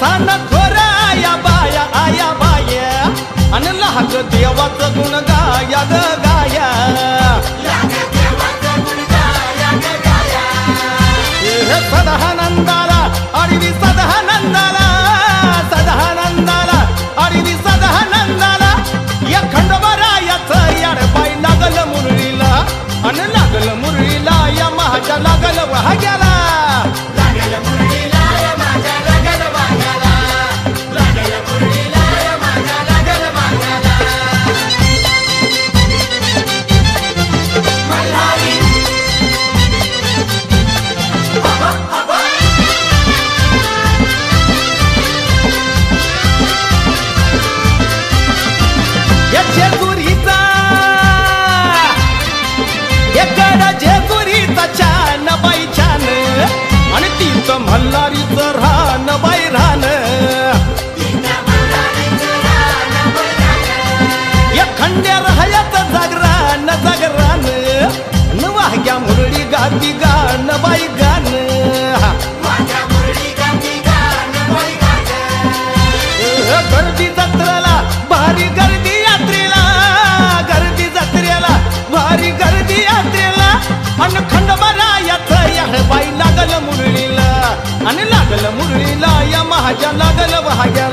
San थोरा या बाया अन लाग देवाचं गुण गाया ग गाया सदानंदाला अडवी सदानंदाला सदानंदाला अडवी सदानंदाला या खंडोबारायाचं याड बाई लागल मुरळीला अन लागल मुरळीला या माझ्या लागल वाघ्याला लागल मुरळीला या माझ्या लागल वाघ्याला लागल मुरळीला या माझ्या लागल वाघ्याला मल्हारी जेजुरीचा एकडा जेजुरीचा छान बाई छान आणि तिथं मल्हारीचं रान बाई रान एक खंड्या राहायचं जागरान जागरान वाघ्या मुरळी गाती गान बाई गान गर्दी जत्रेला भारी गर्दी यात्रेला गर्दी जत्रेला भारी गर्दी यात्रेला अन खंडोबारायाचं याड बाई लागल मुरळीला आणि लागल मुरळीला या माझ्या लागल वाघ्या